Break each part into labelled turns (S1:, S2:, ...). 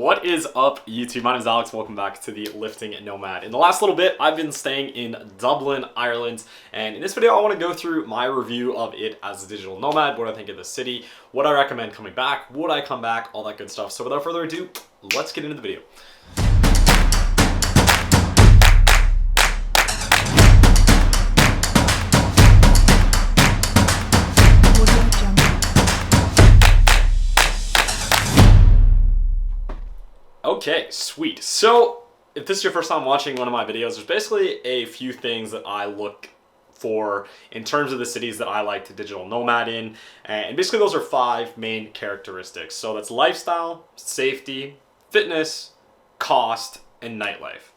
S1: What is up, YouTube? My name is Alex. Welcome back to the Lifting Nomad. In the last little bit, I've been staying in Dublin, Ireland, and in this video, I want to go through my review of it as a digital nomad, what I think of the city, what I recommend coming back, would I come back, all that good stuff. So without further ado, let's get into the video. Okay, sweet. So if this is your first time watching one of my videos, there's basically a few things that I look for in terms of the cities that I like to digital nomad in. And basically those are 5 main characteristics. So that's lifestyle, safety, fitness, cost, and nightlife.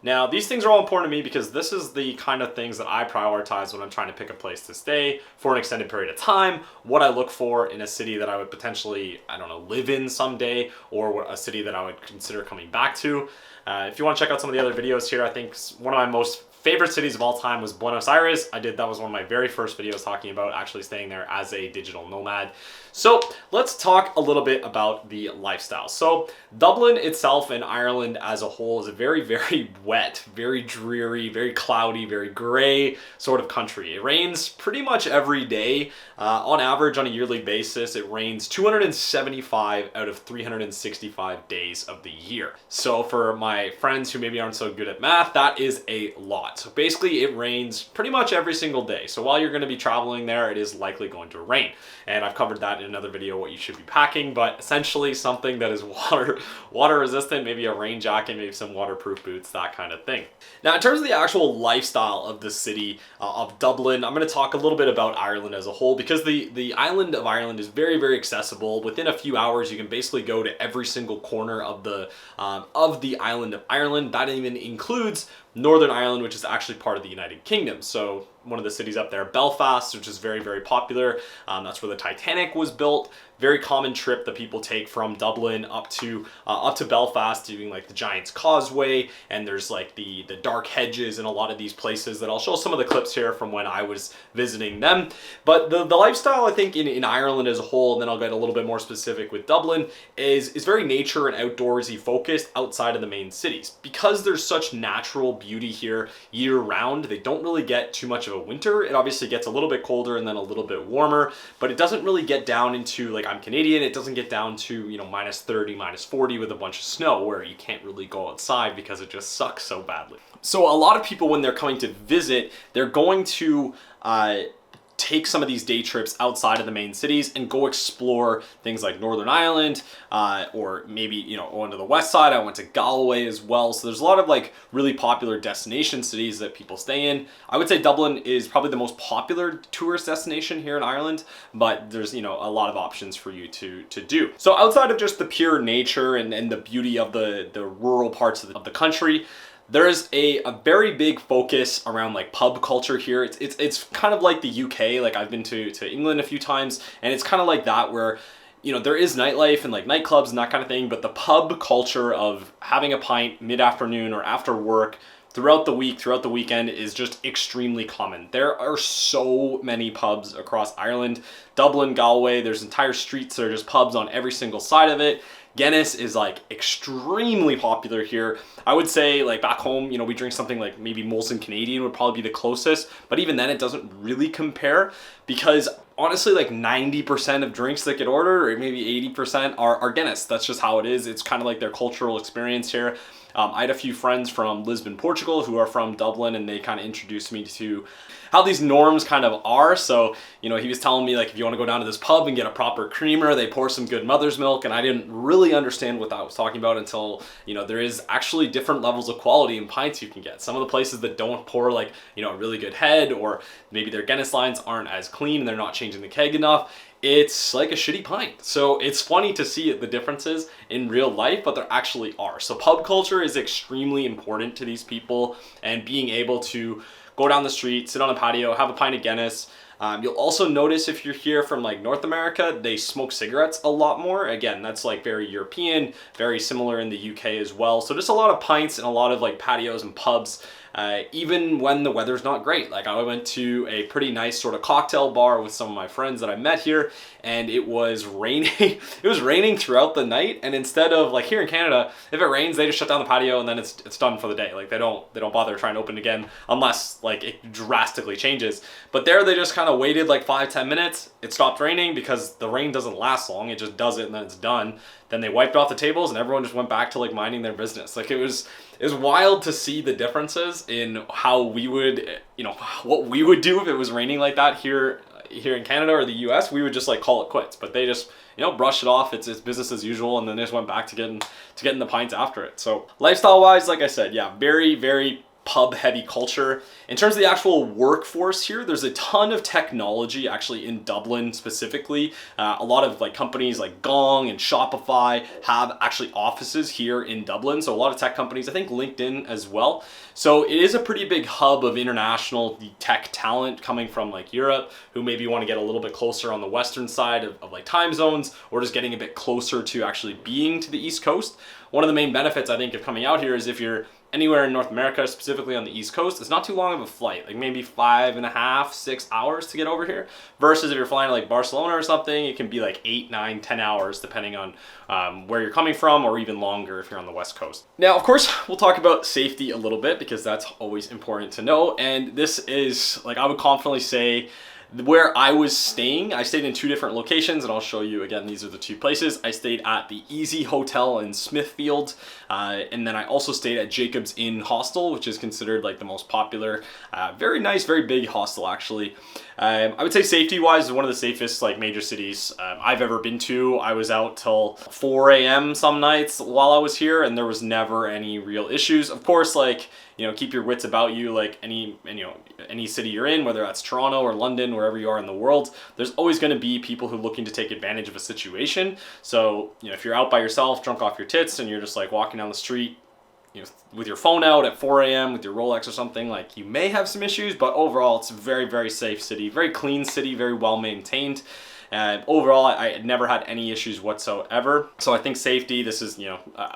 S1: Now, these things are all important to me because this is the kind of things that I prioritize when I'm trying to pick a place to stay for an extended period of time, what I look for in a city that I would potentially, I don't know, live in someday, or a city that I would consider coming back to. If you want to check out some of the other videos here, I think one of my most favorite cities of all time was Buenos Aires. That was one of my very first videos talking about actually staying there as a digital nomad. So let's talk a little bit about the lifestyle. So Dublin itself and Ireland as a whole is a very, very wet, very dreary, very cloudy, very gray sort of country. It rains pretty much every day. On average, on a yearly basis, it rains 275 out of 365 days of the year. So for my friends who maybe aren't so good at math, that is a lot. So basically it rains pretty much every single day. So while you're going to be traveling there, it is likely going to rain. And I've covered that in another video, what you should be packing, but essentially something that is water resistant, maybe a rain jacket, maybe some waterproof boots, that kind of thing. Now, in terms of the actual lifestyle of the city of Dublin, I'm going to talk a little bit about Ireland as a whole because the island of Ireland is very, very accessible. Within a few hours, you can basically go to every single corner of the island of Ireland. That even includes Northern Ireland, which is actually part of the United Kingdom. So one of the cities up there, Belfast, which is very, very popular. That's where the Titanic was built. Very common trip that people take from Dublin up to Belfast, doing like the Giant's Causeway, and there's like the dark hedges in a lot of these places that I'll show some of the clips here from when I was visiting them. But the lifestyle, I think, in Ireland as a whole, and then I'll get a little bit more specific with Dublin, is very nature and outdoorsy focused outside of the main cities. Because there's such natural beauty here year round, they don't really get too much of a winter. It obviously gets a little bit colder and then a little bit warmer, but it doesn't really get down into, like, I'm Canadian, it doesn't get down to, you know, minus 30, minus 40 with a bunch of snow where you can't really go outside because it just sucks so badly. So a lot of people, when they're coming to visit, they're going to take some of these day trips outside of the main cities and go explore things like Northern Ireland, or maybe, you know, going to the west side. I went to Galway as well. So there's a lot of like really popular destination cities that people stay in. I would say Dublin is probably the most popular tourist destination here in Ireland, but there's, you know, a lot of options for you to do. So outside of just the pure nature and the beauty of the rural parts of the country, there is a very big focus around like pub culture here. It's kind of like the UK. Like I've been to England a few times, and it's kind of like that where, you know, there is nightlife and like nightclubs and that kind of thing, but the pub culture of having a pint mid-afternoon or after work throughout the week, throughout the weekend is just extremely common. There are so many pubs across Ireland. Dublin, Galway, there's entire streets that are just pubs on every single side of it. Guinness is like extremely popular here. I would say like back home, you know, we drink something like maybe Molson Canadian would probably be the closest, but even then it doesn't really compare because honestly like 90% of drinks that get ordered, or maybe 80%, are Guinness. That's just how it is. It's kind of like their cultural experience here. I had a few friends from Lisbon, Portugal, who are from Dublin, and they kind of introduced me to how these norms kind of are. So, you know, he was telling me like, if you want to go down to this pub and get a proper creamer, they pour some good mother's milk, and I didn't really understand what that was talking about until, you know, there is actually different levels of quality in pints you can get. Some of the places that don't pour like, you know, a really good head, or maybe their Guinness lines aren't as clean and they're not changing the keg enough, it's like a shitty pint. So it's funny to see the differences in real life, but there actually are. So pub culture is extremely important to these people, and being able to go down the street, sit on a patio, have a pint of Guinness. You'll also notice if you're here from like North America, they smoke cigarettes a lot more. Again, that's like very European, very similar in the UK as well. So just a lot of pints and a lot of like patios and pubs even when the weather's not great. Like I went to a pretty nice sort of cocktail bar with some of my friends that I met here, and it was raining. It was raining throughout the night, and instead of like here in Canada, if it rains, they just shut down the patio and then it's done for the day. Like they don't bother trying to open again unless like it drastically changes. But there they just kind of waited like 5-10 minutes. It stopped raining because the rain doesn't last long. It just does it and then it's done. Then they wiped off the tables and everyone just went back to like minding their business. Like it was wild to see the differences in how we would, what we would do if it was raining like that here in Canada or the US. We would just like call it quits, but they just, brush it off. It's business as usual, and then they just went back to getting the pints after it. So lifestyle wise, like I said, yeah, very, very pub heavy culture. In terms of the actual workforce here, there's a ton of technology actually in Dublin specifically. A lot of like companies like Gong and Shopify have actually offices here in Dublin. So a lot of tech companies, I think LinkedIn as well. So it is a pretty big hub of international tech talent coming from like Europe, who maybe want to get a little bit closer on the western side of like time zones, or just getting a bit closer to actually being to the East Coast. One of the main benefits I think of coming out here is if you're anywhere in North America, specifically on the East Coast, it's not too long of a flight, like maybe 5.5, 6 hours to get over here. Versus if you're flying to like Barcelona or something, it can be like 8, 9, 10 hours depending on where you're coming from, or even longer if you're on the West Coast. Now, of course, we'll talk about safety a little bit because that's always important to know. And this is, like, I would confidently say, where I was staying, I stayed in 2 different locations, and I'll show you again. These are the 2 places. I stayed at the Easy Hotel in Smithfield, and then I also stayed at Jacob's Inn Hostel, which is considered like the most popular, very nice, very big hostel actually. I would say safety-wise, is one of the safest like major cities I've ever been to. I was out till 4 a.m. some nights while I was here, and there was never any real issues. Of course, like, keep your wits about you, like any city you're in, whether that's Toronto or London, wherever you are in the world, there's always going to be people who are looking to take advantage of a situation. So, if you're out by yourself, drunk off your tits, and you're just like walking down the street, with your phone out at 4 a.m. with your Rolex or something, like, you may have some issues, but overall it's a very, very safe city, very clean city, very well maintained. Overall, I had never had any issues whatsoever. So I think safety, this is,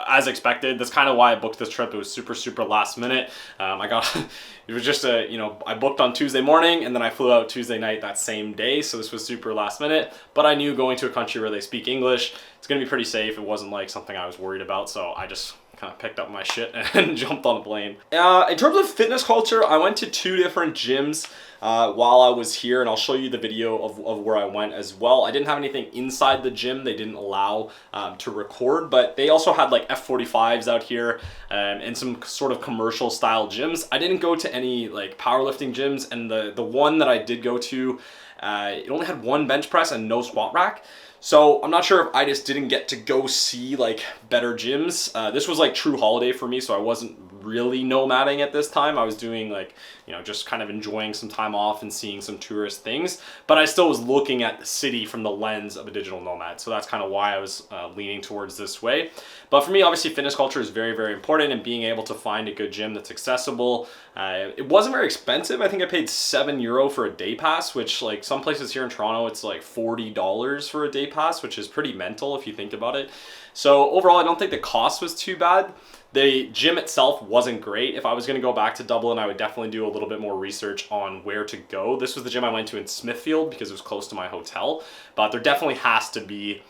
S1: as expected. That's kind of why I booked this trip. It was super, super last minute. It was just I booked on Tuesday morning and then I flew out Tuesday night that same day. So this was super last minute, but I knew going to a country where they speak English, it's going to be pretty safe. It wasn't like something I was worried about. So I just kind of picked up my shit and jumped on a plane. In terms of fitness culture, I went to 2 different gyms while I was here, and I'll show you the video of where I went as well. I didn't have anything inside the gym. They didn't allow to record, but they also had like F45s out here and some sort of commercial style gyms. I didn't go to any like powerlifting gyms, and the one that I did go to, it only had 1 bench press and no squat rack. So I'm not sure if I just didn't get to go see like better gyms. This was like true holiday for me, so I wasn't really nomading at this time. I was doing like, just kind of enjoying some time off and seeing some tourist things, but I still was looking at the city from the lens of a digital nomad. So that's kind of why I was leaning towards this way. But for me, obviously fitness culture is very, very important, and being able to find a good gym that's accessible. It wasn't very expensive. I think I paid €7 for a day pass, which like some places here in Toronto, it's like $40 for a day pass, which is pretty mental if you think about it. So overall, I don't think the cost was too bad. The gym itself wasn't great. If I was going to go back to Dublin, I would definitely do a little bit more research on where to go. This was the gym I went to in Smithfield because it was close to my hotel, but there definitely has to be,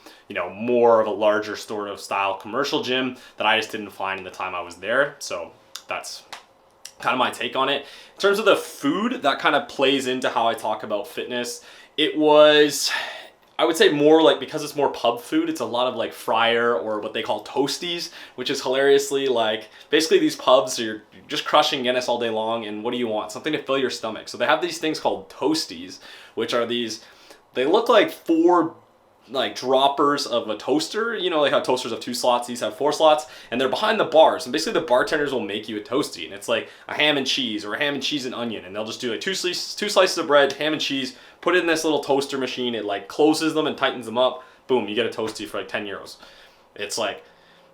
S1: more of a larger sort of style commercial gym that I just didn't find in the time I was there. So that's kind of my take on it. In terms of the food, that kind of plays into how I talk about fitness. It was, I would say, more like, because it's more pub food, it's a lot of like fryer or what they call toasties, which is hilariously like, basically these pubs, you're just crushing Guinness all day long, and what do you want? Something to fill your stomach. So they have these things called toasties, which are these, they look like 4 like droppers of a toaster, like how toasters have 2 slots, these have 4 slots, and they're behind the bars, and basically the bartenders will make you a toasty, and it's like a ham and cheese or a ham and cheese and onion, and they'll just do like 2 slices of bread, ham and cheese, put it in this little toaster machine, it like closes them and tightens them up, boom, you get a toasty for like €10. It's like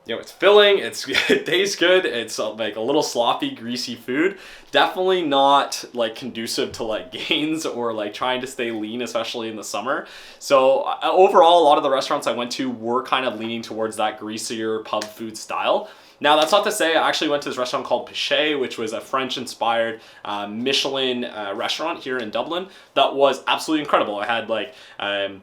S1: you know, it's filling, it tastes good, it's like a little sloppy, greasy food. Definitely not like conducive to like gains or like trying to stay lean, especially in the summer. So overall, a lot of the restaurants I went to were kind of leaning towards that greasier pub food style. Now, that's not to say I actually went to this restaurant called Pichet, which was a French-inspired Michelin restaurant here in Dublin that was absolutely incredible. I had like a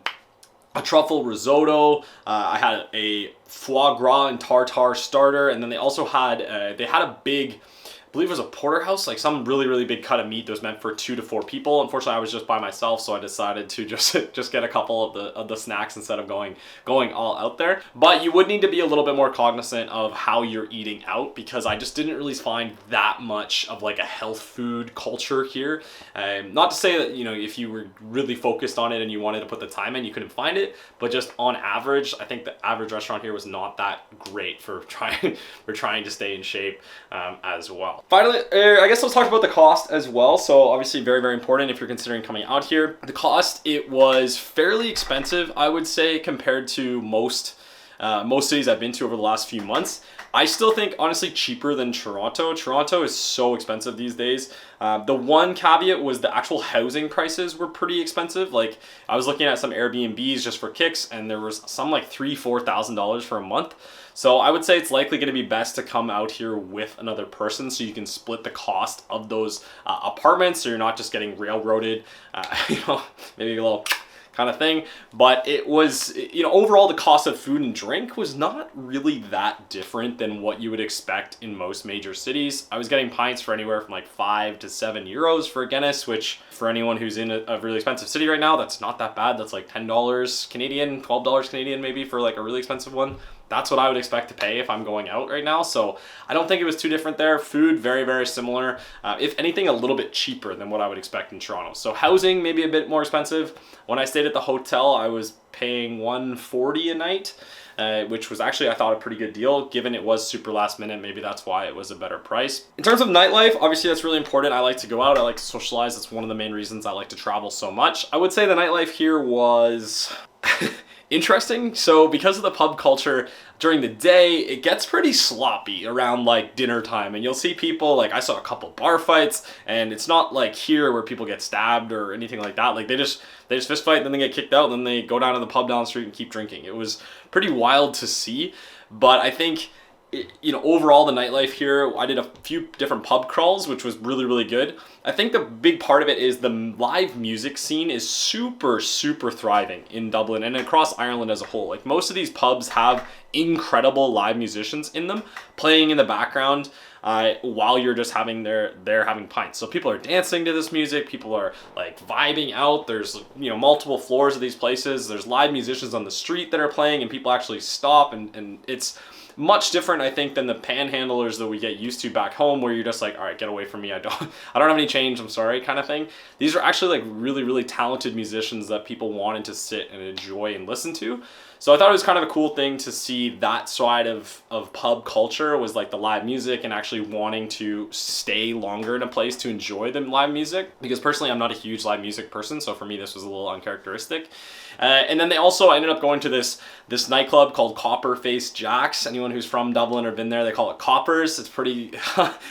S1: truffle risotto. I had a foie gras and tartare starter, and then they also had a big, I believe it was a porterhouse, like some really big cut of meat that was meant for 2 to 4 people. Unfortunately, I was just by myself, so I decided to just get a couple of the snacks instead of going all out there. But you would need to be a little bit more cognizant of how you're eating out, because I just didn't really find that much of like a health food culture here. Not to say that, you know, if you were really focused on it and you wanted to put the time in, you couldn't find it, but just on average, I think the average restaurant here was not that great for trying to stay in shape as well. Finally, I guess let's talk about the cost as well. So obviously very important if you're considering coming out here. The cost, it was fairly expensive, I would say, compared to most cities I've been to over the last few months. I still think, honestly, cheaper than Toronto. Toronto is so expensive these days. The one caveat was the actual housing prices were pretty expensive. Like, I was looking at some Airbnbs just for kicks, and there was some like $3,000-$4,000 for a month. So I would say it's likely going to be best to come out here with another person so you can split the cost of those apartments, so you're not just getting railroaded, you know, maybe a little kind of thing. But it was, you know, overall the cost of food and drink was not really that different than what you would expect in most major cities. I was getting pints for anywhere from like 5 to 7 euros for a Guinness, which for anyone who's in a really expensive city right now, that's not that bad. That's like $10 Canadian, $12 Canadian maybe for like a really expensive one. That's what I would expect to pay if I'm going out right now. So I don't think it was too different there. Food, very similar. If anything, a little bit cheaper than what I would expect in Toronto. So housing, maybe a bit more expensive. When I stayed at the hotel, I was paying $140 a night, which was actually, I thought, a pretty good deal. Given it was super last minute, maybe that's why it was a better price. In terms of nightlife, obviously that's really important. I like to go out, I like to socialize. That's one of the main reasons I like to travel so much. I would say the nightlife here was interesting. So because of the pub culture, during the day, it gets pretty sloppy around like dinner time, and you'll see people, like I saw a couple bar fights, and it's not like here where people get stabbed or anything like that. Like they just fist fight, then they get kicked out, and then they go down to the pub down the street and keep drinking. It was pretty wild to see, but I think, you know, overall the nightlife here, I did a few different pub crawls, which was really good. I think the big part of it is the live music scene is super thriving in Dublin and across Ireland as a whole. Like most of these pubs have incredible live musicians in them playing in the background while you're just having having pints. So people are dancing to this music, people are like vibing out. There's, you know, multiple floors of these places. There's live musicians on the street that are playing, and people actually stop, and it's much different, I think, than the panhandlers that we get used to back home, where you're just like, all right, get away from me. I don't have any change. I'm sorry, kind of thing. These are actually like really talented musicians that people wanted to sit and enjoy and listen to. So I thought it was kind of a cool thing to see that side of pub culture, was like the live music and actually wanting to stay longer in a place to enjoy the live music. Because personally, I'm not a huge live music person, so for me this was a little uncharacteristic. And then I ended up going to this nightclub called Copper Face Jack's. Anyone who's from Dublin or been there, they call it Coppers. It's pretty,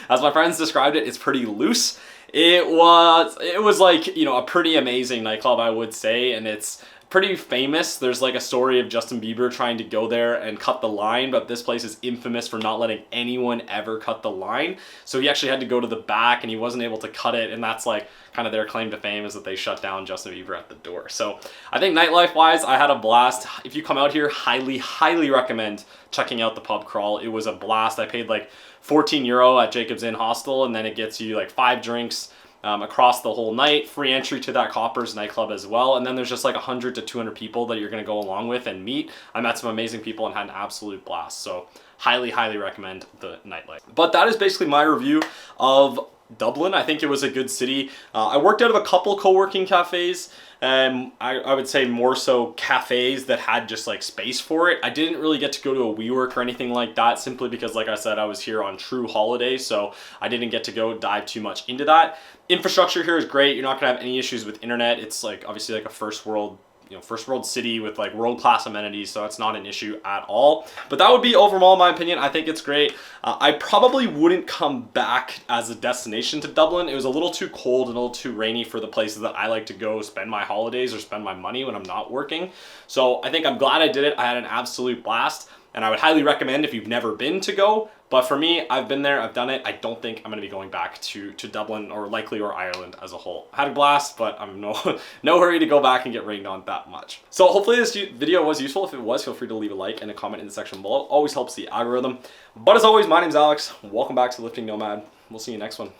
S1: as my friends described it, it's pretty loose. It was like, you know, a pretty amazing nightclub, I would say, and it's pretty famous. There's like a story of Justin Bieber trying to go there and cut the line, but this place is infamous for not letting anyone ever cut the line. So he actually had to go to the back, and he wasn't able to cut it, and that's like kind of their claim to fame, is that they shut down Justin Bieber at the door. So I think nightlife wise, I had a blast. If you come out here, highly recommend checking out the pub crawl. It was a blast. I paid like €14 at Jacob's Inn Hostel, and then it gets you like 5 drinks across the whole night, free entry to that Coppers nightclub as well. And then there's just like 100 to 200 people that you're going to go along with and meet. I met some amazing people and had an absolute blast. So highly recommend the nightlife. But that is basically my review of Dublin. I think it was a good city. I worked out of a couple co-working cafes. I would say more so cafes that had just like space for it. I didn't really get to go to a WeWork or anything like that, simply because, like I said, I was here on true holiday, so I didn't get to go dive too much into that. Infrastructure here is great. You're not gonna have any issues with internet. It's like obviously like a first world first world city with like world-class amenities, so it's not an issue at all. But that would be overall my opinion. I think it's great. I probably wouldn't come back as a destination to Dublin. It was a little too cold and a little too rainy for the places that I like to go spend my holidays or spend my money when I'm not working. So I think I'm glad I did it. I had an absolute blast, and I would highly recommend if you've never been to go. But for me, I've been there, I've done it. I don't think I'm going to be going back to Dublin or Ireland as a whole. I had a blast, but I'm no hurry to go back and get rained on that much. So hopefully this video was useful. If it was, feel free to leave a like and a comment in the section below. It always helps the algorithm. But as always, my name's Alex. Welcome back to Lifting Nomad. We'll see you next one.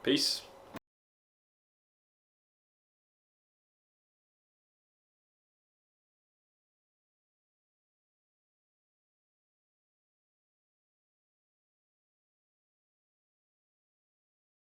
S1: Peace.